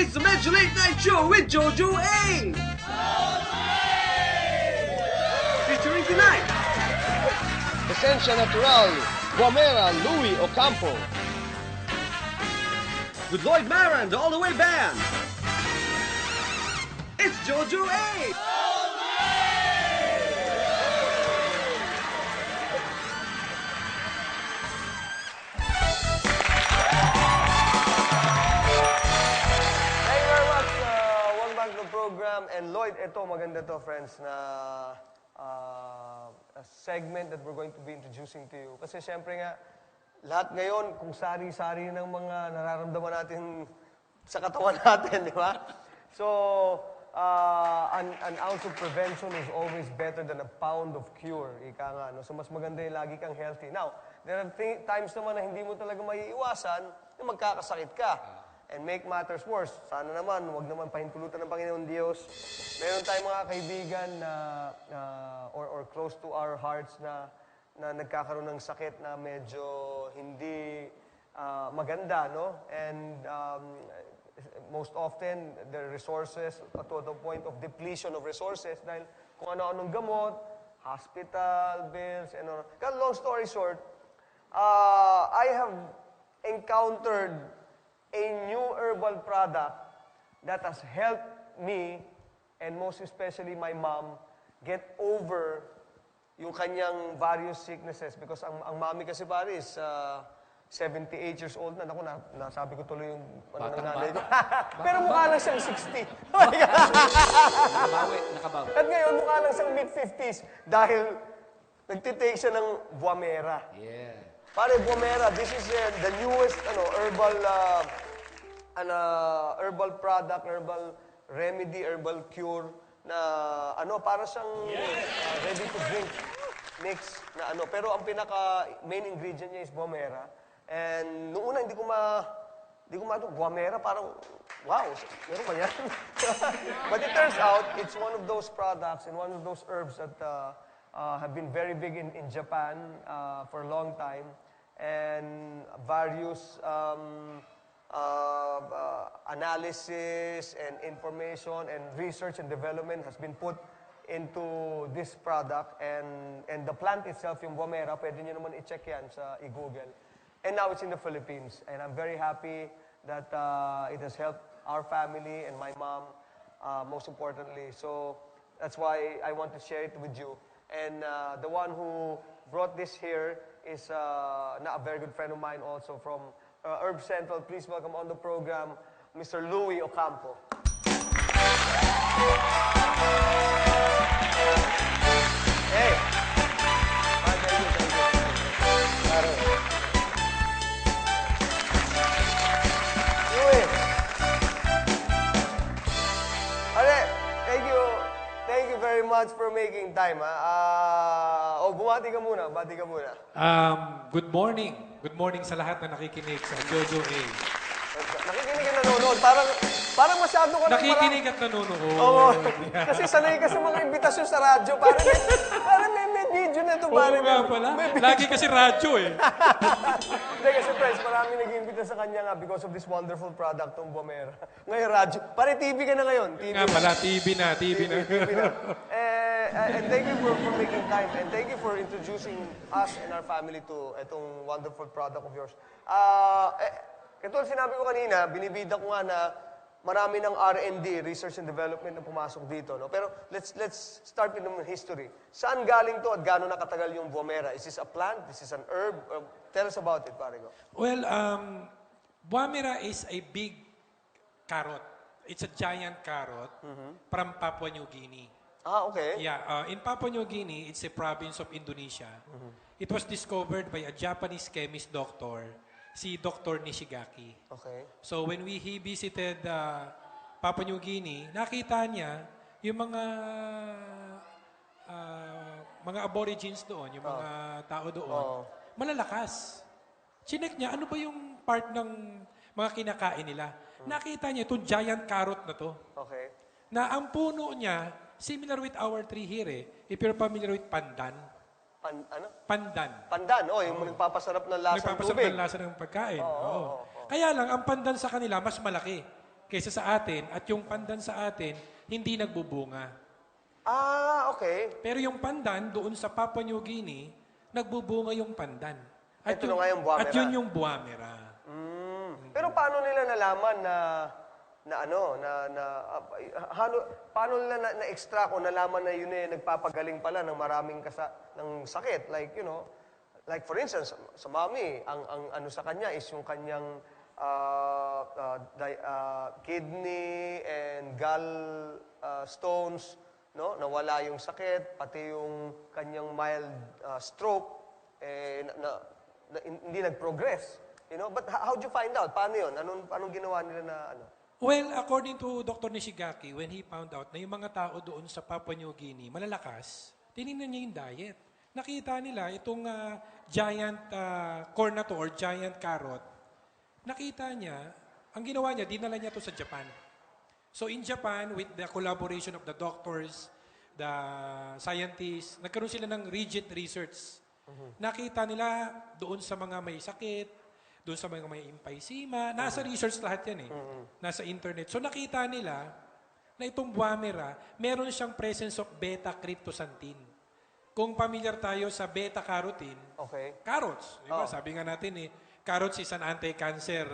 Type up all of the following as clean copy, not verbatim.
It's the Medyo Late Night Show with Jojo A. Featuring tonight, Esencia Natural, Guamera, Louie Ocampo. with Lloyd Maran, the All The Way Band. It's Jojo A. Thank you very much. Welcome back to the program. And Lloyd, ito maganda to, friends, na a segment that we're going to be introducing to you. Kasi syempre nga, lahat ngayon, kung sari-sari ng mga nararamdaman natin sa katawan natin, di ba? So, an ounce of prevention is always better than a pound of cure. Ika nga, no? So, mas maganda yung lagi kang healthy. Now, there are times naman na hindi mo talaga maiiwasan na magkakasakit ka. And make matters worse, sana naman, huwag naman pahintulutan ng Panginoon Diyos. Meron tayong mga kaibigan na, or close to our hearts na nagkakaroon ng sakit na medyo hindi maganda, no? And most often, the resources, to the point of depletion of resources, dahil kung ano-anong gamot, hospital bills, and all. Kaya long story short, I have encountered a new herbal product that has helped me, and most especially my mom, get over yung kanyang various sicknesses. Because ang mami kasi pare is 78 years old na. Naku, nasabi ko tuloy yung ano ng nanay niya. Pero mukha lang siyang 60. Nakabawi. At ngayon, mukha lang siyang mid-50s dahil nagtitake siya ng Guamera. Yeah. Pare, Guamera, this is the newest herbal product, herbal remedy, herbal cure na para siyang ready to drink mix na ano. Pero ang pinaka main ingredient niya is Guamera. And noong una hindi ko Guamera, parang wow, meron ba yan? But it turns out it's one of those products and one of those herbs that have been very big in Japan for a long time, and various analysis and information and research and development has been put into this product, and the plant itself, yung Guamera, pwede nyo naman i-check yan sa i-Google. And now it's in the Philippines, and I'm very happy that it has helped our family and my mom, most importantly. So that's why I want to share it with you. And the one who brought this here is a very good friend of mine also from Herb Central. Please welcome on the program, Mr. Louie Ocampo. Hey! Thank you. Louie! Thank you very much for making time. Bumati ka muna. Good morning. Good morning sa lahat na nakikinig sa Jojo A. Nakikinig ka nanonood. Parang masyado ka Nakikinig at nanonood. Oo. Kasi sanay ka sa mga imbitasyon sa radyo. Parang may video na ito. Oo nga pala. Lagi kasi radyo eh. Hindi kasi friends, marami nag-imbita sa kanya nga because of this wonderful product, tong Guamera. Ngayon radyo. Pare TV ka na ngayon. Nga pala, TV na. And thank you for making time. And thank you for introducing us and our family to itong wonderful product of yours. Ito sinabi ko kanina, binibida ko nga na marami ng R&D, research and development, na pumasok dito. No? Pero let's start with the history. Saan galing to at gaano nakatagal yung Guamera? Is this a plant? Is this an herb? Tell us about it, pare ko. Well, Guamera is a big carrot. It's a giant carrot from Papua New Guinea. Ah, okay. Yeah, in Papua New Guinea, it's a province of Indonesia. It was discovered by a Japanese chemist doctor, si Dr. Nishigaki. Okay. So when he visited Papua New Guinea, nakita niya yung mga aborigines doon, yung mga tao doon, malalakas. Chinek niya, ano ba yung part ng mga kinakain nila? Nakita niya itong giant carrot na to. Okay. Na ang puno niya, similar with our tree here eh. If you're familiar with pandan. Pandan. Pandan, yung nagpapasarap ng lasa ng tubig. Nagpapasarap ng lasa ng pagkain. Kaya lang, ang pandan sa kanila, mas malaki kaysa sa atin at yung pandan sa atin hindi nagbubunga. Ah, okay. Pero yung pandan doon sa Papua New Guinea, nagbubunga yung pandan. At Ito na nga yung buwamera. At yun yung buwamera. Pero paano nila nalaman paano nila na-extract o nalaman na yun nagpapagaling pala ng maraming ng sakit? Like, like for instance, sa mami, ang ano sa kanya is yung kanyang kidney and gallstones, no? Nawala yung sakit, pati yung kanyang mild stroke, hindi nag-progress. But how'd you find out? Paano yun? Anong ginawa nila na ano? Well, according to Dr. Nishigaki, when he found out na yung mga tao doon sa Papua New Guinea, malalakas, tinignan niya yung diet. Nakita nila itong giant corn na to or giant carrot. Nakita niya, ang ginawa niya, dinala niya to sa Japan. So in Japan, with the collaboration of the doctors, the scientists, nagkaroon sila ng rigid research. Nakita nila doon sa mga may sakit, doon sa mga may emphysema, nasa research lahat yan nasa internet. So nakita nila na itong buwamera, meron siyang presence of beta-cryptosantine. Kung familiar tayo sa beta-carotene, carrots, di ba? Sabi nga natin carrots is an anti-cancer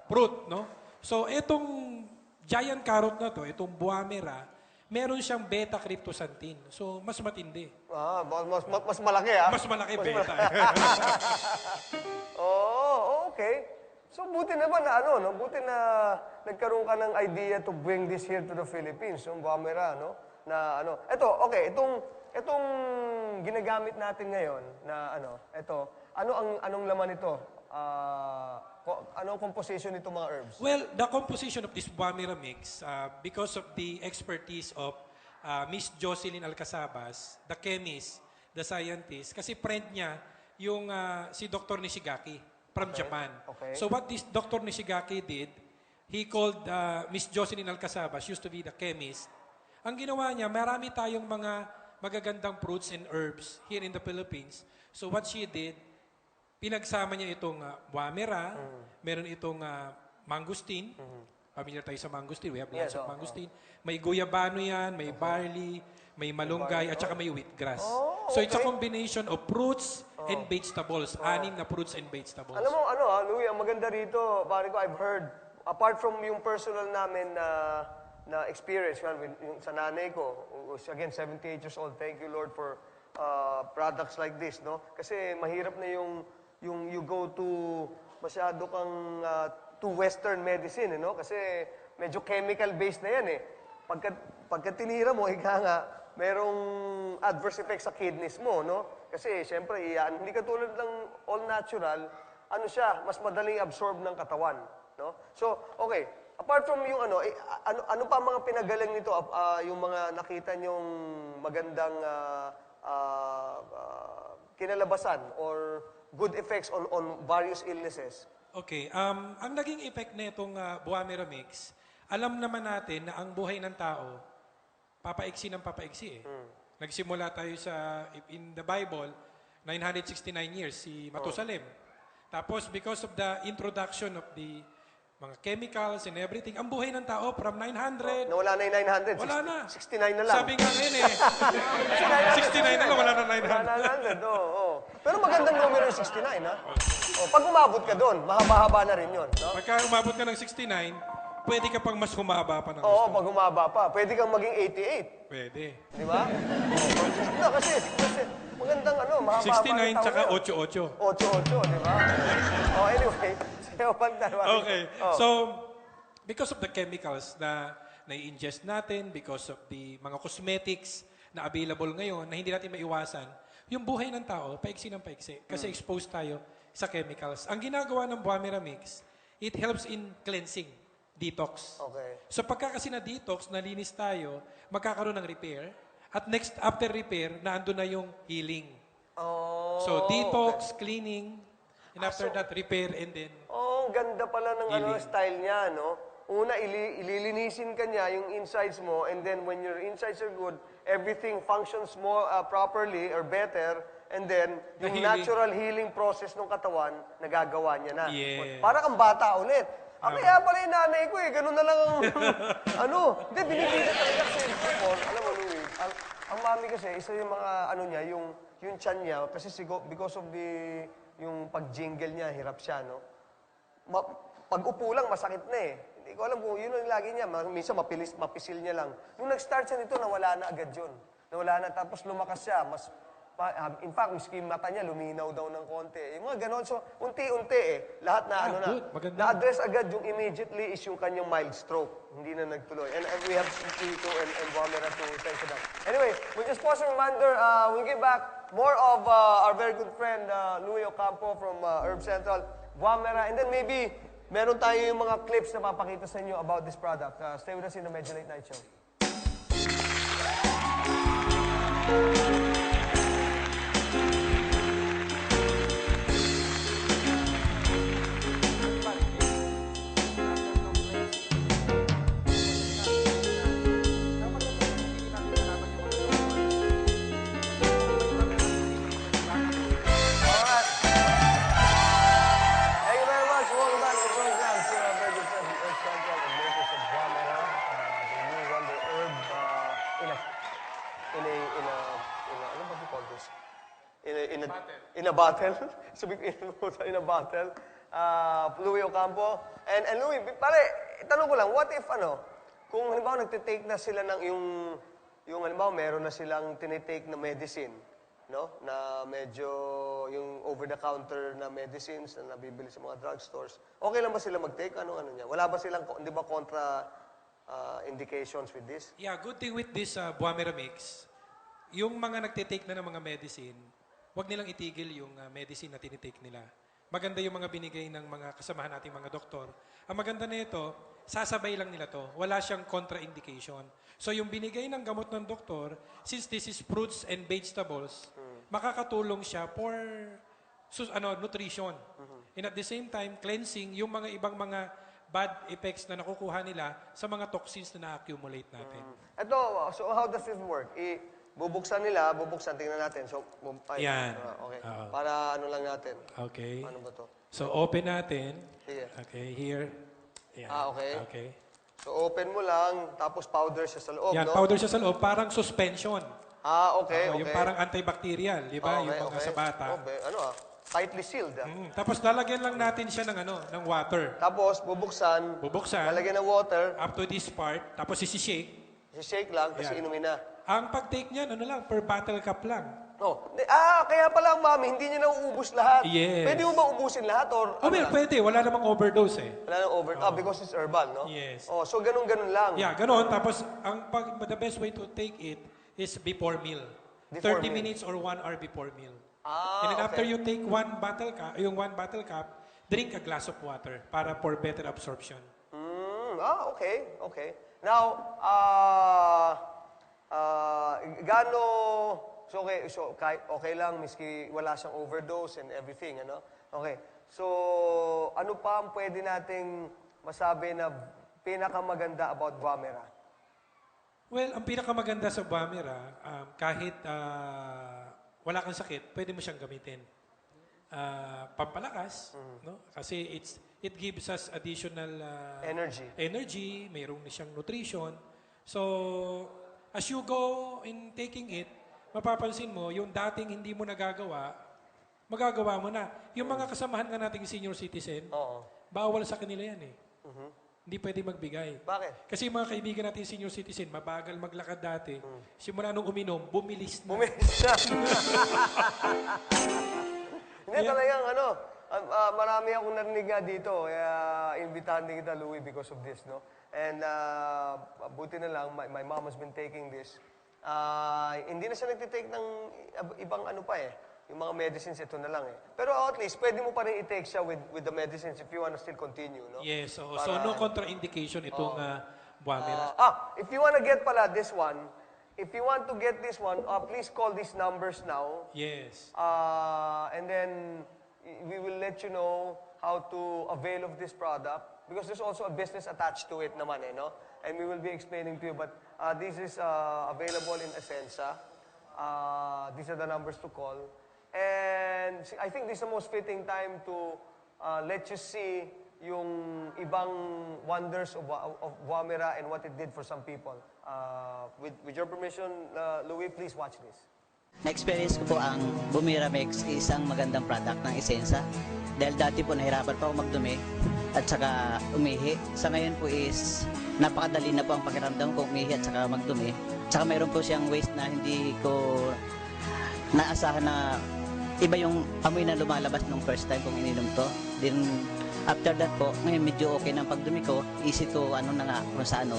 fruit, no? So itong giant carrot na to, itong buwamera, meron siyang beta-cryptosantine. So mas matindi. Mas malaki Mas malaki beta. Okay. So buti naman na buti na nagkaroon ka ng idea to bring this here to the Philippines, yung buwamera, no? Na itong ginagamit natin ngayon na anong laman ito? Anong composition nito mga herbs? Well, the composition of this buwamera mix, because of the expertise of Miss Jocelyn Alcazabas, the chemist, the scientist, kasi friend niya yung si Dr. Nishigaki from Japan. So what this Dr. Nishigaki did, he called Miss Jocelyn Alcazabas, used to be the chemist. Ang ginawa niya, marami tayong mga magagandang fruits and herbs here in the Philippines. So what she did, pinagsama niya itong buwamera, meron itong mangosteen. Familiar tayo sa mangosteen. We have lots of mangosteen. May guyabano yan, may barley, may malunggay, at saka may wheatgrass. So it's a combination of fruits and vegetables. 6 na fruits and vegetables. Alam mo, Louie, ang maganda rito, pare ko, I've heard, apart from yung personal namin na experience, yung sa nanay ko, who's again 78 years old, thank you Lord for products like this, no? Kasi mahirap na yung you go to masyado kang to Western medicine, no? Kasi medyo chemical-based na yan, Pagka tinira mo, merong adverse effects sa kidneys mo, no? Kasi, siyempre, hindi katulad ng all natural, mas madaling absorb ng katawan, no? So, okay. Apart from yung ano pa mga pinagaling nito, yung mga nakita nyong magandang kinalabasan or good effects on various illnesses? Okay. Ang naging effect na itong buwamera mix, alam naman natin na ang buhay ng tao, papaiksi ng papaiksi Nagsimula tayo in the Bible, 969 years, si Matusalem. Tapos, because of the introduction of the mga chemicals and everything, ang buhay ng tao from 900... Nawala na yung 900. Wala na. 69 na lang. Sabi nga ngayon 69 na lang, wala na 900. Wala na 900, oo. Pero magandang numero yung 69, ha? Pag umabot ka doon, mahaba-haba na rin yun, no? Pagka umabot ka ng 69, pwede ka pang mas humaba pa ng Oo, gusto. pag humaba pa. Pwede kang maging 88. Pwede. Di ba? No, kasi magandang mahaba-haba 69 tsaka 88. 88, di ba? Anyway, sayo Okay. So, because of the chemicals na nai-ingest natin, because of the mga cosmetics na available ngayon na hindi natin maiwasan, yung buhay ng tao, paiksi ng paiksi. Kasi exposed tayo sa chemicals. Ang ginagawa ng buwamera mix, it helps in cleansing, detox. Okay. So pagka kasi na-detox, nalinis tayo, magkakaroon ng repair. At next, after repair, naandun na yung healing. So detox, cleaning, and after that, repair, and then... Ganda pala ng style niya, no? Una, ililinisin ka niya yung insides mo, and then when your insides are good, everything functions more properly or better, and then yung natural healing process ng katawan, nagagawa niya na. Yes. Para kang bata ulit. Kaya pala yung nanay ko eh, ganun na lang ang, hindi, binibigyan talaga kasi, alam mo, Louie, ang mami kasi, isa yung mga, niya, yung tiyan niya, kasi because of yung pag-jingle niya, hirap siya, no? Pag upo lang, masakit na eh. Hindi ko alam kung yun ang lagi niya, minsan mapisil niya lang. Nung nag-start siya nito, nawala na agad yun. Nawala na, tapos lumakas siya, in fact, miski yung mata niya, luminaw daw ng konti. Yung mga ganon. So, unti-unti lahat na good. na-address agad yung immediately is yung kanyang mild stroke. Hindi na nagtuloy. And we have Tito and Vomera to thank for that. Anyway, we'll just pause a reminder. We'll get back more of our very good friend, Louie Ocampo from Herb Central, Vomera. And then maybe, meron tayo yung mga clips na papakita sa inyo about this product. Stay with us in the Medyo Late Night Show. In a bottle. In a bottle. Louie Ocampo. And Louie, pare, tanong ko lang, what if, kung halimbawa nagtitake na sila ng yung halimbawa meron na silang tinitake na medicine, no? Na medyo yung over-the-counter na medicines na nabibili sa mga drugstores. Okay lang ba sila mag-take? Ano niya? Wala ba silang, di ba, contra indications with this? Yeah, good thing with this Buamera Mix, yung mga nagtitake na ng mga medicine, huwag nilang itigil yung medicine na tinitake nila. Maganda yung mga binigay ng mga kasamahan nating mga doktor. Ang maganda na ito, sasabay lang nila to. Wala siyang contraindication. So yung binigay ng gamot ng doktor, since this is fruits and vegetables, makakatulong siya for nutrition. And at the same time, cleansing yung mga ibang mga bad effects na nakukuha nila sa mga toxins na na-accumulate natin. Ito, so how does this work? Bubuksan, tingnan natin. So, Yan. Okay. Para lang natin. Okay. Ano ba to? So, open natin. Here. Okay, here. Yan. Okay. Okay. So, open mo lang, tapos powder siya sa loob, Yan, no? powder siya sa loob, parang suspension. Okay, okay. Yung parang antibacterial, di ba? Yung mga sa bata. Okay, tightly sealed, Tapos lalagyan lang natin siya ng water. Tapos, bubuksan. Lalagyan ng water. Up to this part. Tapos isi-shake. I-shake lang, kasi inumin na. Ang pag-take niyan, per bottle cup lang. Kaya pala ang mami, hindi niya nauubos lahat. Yes. Pwede mo ba ubusin lahat? Or, Pwede. Wala namang overdose eh. Wala namang because it's herbal, no? Yes. So ganun-ganun lang. Yeah, ganun. Tapos, the best way to take it is before meal. Before 30 meal. minutes or 1 hour before meal. And then after you take one bottle cup, drink a glass of water para for better absorption. Okay. Now, okay lang, miski wala siyang overdose and everything, ano? Okay. So, ano pa ang pwede nating masabi na pinakamaganda about Vomera? Well, ang pinakamaganda sa Buamera, kahit wala kang sakit, pwede mo siyang gamitin. Pampalakas, no? Kasi it gives us additional energy, mayroong na siyang nutrition. So, as you go in taking it, mapapansin mo, yung dating hindi mo nagagawa, magagawa mo na. Yung mga kasamahan nga nating senior citizen, bawal sa kanila yan eh. Hindi pwede magbigay. Bakit? Kasi yung mga kaibigan natin senior citizen, mabagal maglakad dati. Simula nung uminom, bumilis na. Hindi talagang marami akong narinig nga dito. Kaya imbitahan din kita, Louie, because of this, no? And buti na lang, my mom has been taking this. Hindi na siya nagtitake ng ibang yung mga medicines, ito na lang eh. Pero at least, pwede mo pa rin i-take siya with the medicines if you want to still continue, no? Yes, so no contraindication itong Buamera. If you want to get this one, please call these numbers now. Yes. And then, we will let you know how to avail of this product because there's also a business attached to it naman, no? And we will be explaining to you, but this is available in Essensa. These are the numbers to call. And I think this is the most fitting time to let you see yung ibang wonders of Buamera and what it did for some people. With your permission, Louie, please watch this. Na-experience ko po ang Bumiramex, isang magandang product ng Essensa. Dahil dati po nahirapan pa ako magdumi at saka umihi. Sa ngayon po is napakadali na po ang pakiramdam ko umihi at saka magdumi. Tsaka mayroon po siyang waste na hindi ko naasahan na iba yung amoy na lumalabas nung first time kong ininom to. Then after that po, ngayon medyo okay na ang pagdumi ko. Easy to ano na nga kung sa ano.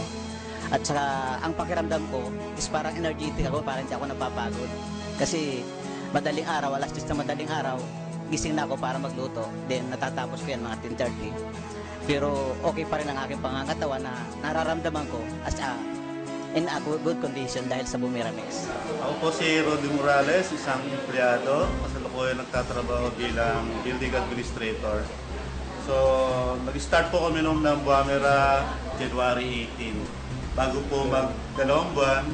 At saka ang pakiramdam ko is parang energetic ako, parang hindi ako napapagod. Kasi madaling araw, alas 10 na madaling araw, gising na ako para magluto. Then natatapos ko yan mga 10:30. Pero okay pa rin ang aking pangangatawan na nararamdaman ko as in a good condition dahil sa Bumiramex. Ako po si Rodi Morales, isang empleyado. Kasalukuyan nagtatrabaho bilang building administrator. So, nag-start po kami nung ng Buamera January 18. Bago po mag-2 buwan,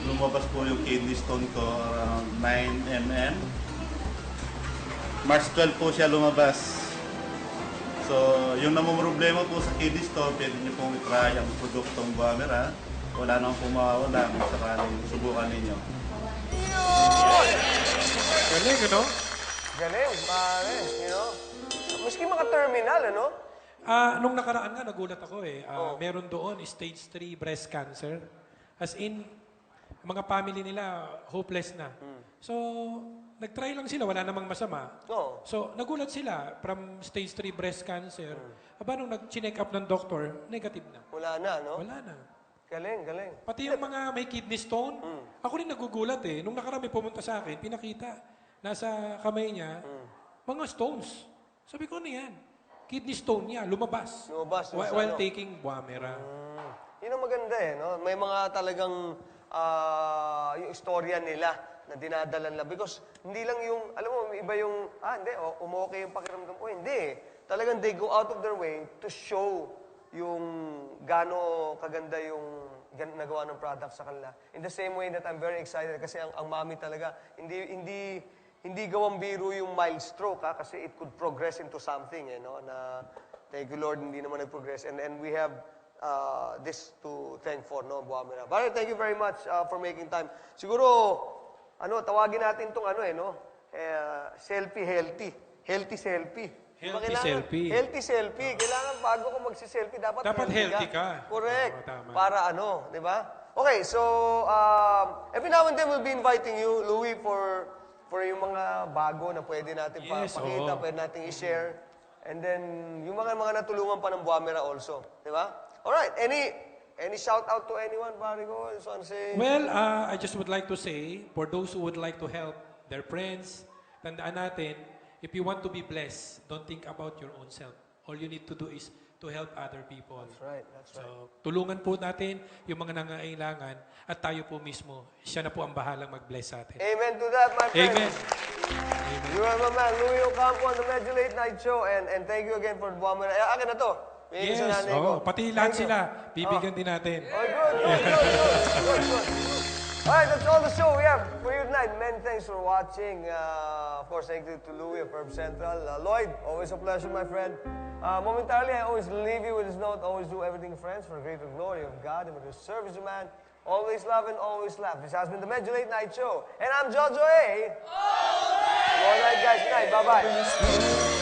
lumabas po yung kidney stone ko around 9 mm. March 12 po siya lumabas. So, yung namumroblema po sa kidney stone, pwede niyo pong i-try ang produktong Buamera. Wala nang po mawawala kung sakaling subukan ninyo. Galing, ano? Galing, pare, Maski mga terminal, ano? Nung nakaraan nga, nagulat ako eh. Meron doon, stage 3 breast cancer. As in, mga family nila, hopeless na. So, nag-try lang sila, wala namang masama. Oo. So, nagulat sila from stage 3 breast cancer. Aba, nung nag-check up ng doktor, negative na. Wala na, no? Wala na. Galing, galing. Pati yung mga may kidney stone, ako rin nagugulat eh. Nung nakarami pumunta sa akin, pinakita, nasa kamay niya, mga stones. Sabi ko, ano yan? Kidney stone niya, lumabas. Lumabas, While taking Buamera. Yun ang maganda eh, no? May mga talagang yung istorya nila na dinadala nila. Because hindi lang yung, alam mo, iba yung, hindi, umokay yung pakiramdam ko. Hindi eh. Talagang they go out of their way to show yung gaano kaganda yung nagawa ng product sa kanila. In the same way that I'm very excited kasi ang mami talaga, hindi gawang biro yung mild stroke kasi it could progress into something, no? Na thank you Lord, hindi naman nag-progress. And we have this to thank for, no, Buamera. But thank you very much for making time. Siguro, tawagin natin tong selfie healthy. Healthy selfie. Healthy selfie. Healthy selfie. Kailangan bago ka magsi-selfie, dapat healthy ka. Correct. Tama. Para di ba? Okay, so every now and then we'll be inviting you, Louie, for yung mga bago na pwede natin pakita, pwede natin i-share. And then, yung mga natulungan pa ng Buamera also. Di ba? Alright, any shout out to anyone, Barigo? Well, I just would like to say, for those who would like to help their friends, tandaan natin, if you want to be blessed, don't think about your own self. All you need to do is to help other people. That's right, that's right. So, tulungan po natin yung mga nangangailangan at tayo po mismo, siya na po ang bahalang mag-bless sa atin. Amen to that, my friend. Amen. You are my man, Louie Ocampo on the Medyo Late Night Show. And thank you again for Buamera. Akin na to. Yes, pati lahat sila, bibigyan din natin. Good. Alright, that's all the show we have for you tonight. Many thanks for watching. Of course, thank you to Louie of Herb Central. Lloyd, always a pleasure, my friend. Momentarily, I always leave you with this note. Always do everything, friends, for the greater glory of God and for the service of man. Always love and always laugh. This has been the Medyo Late Night Show. And I'm Jojo A. Alright. All right, guys. Good night. Bye-bye.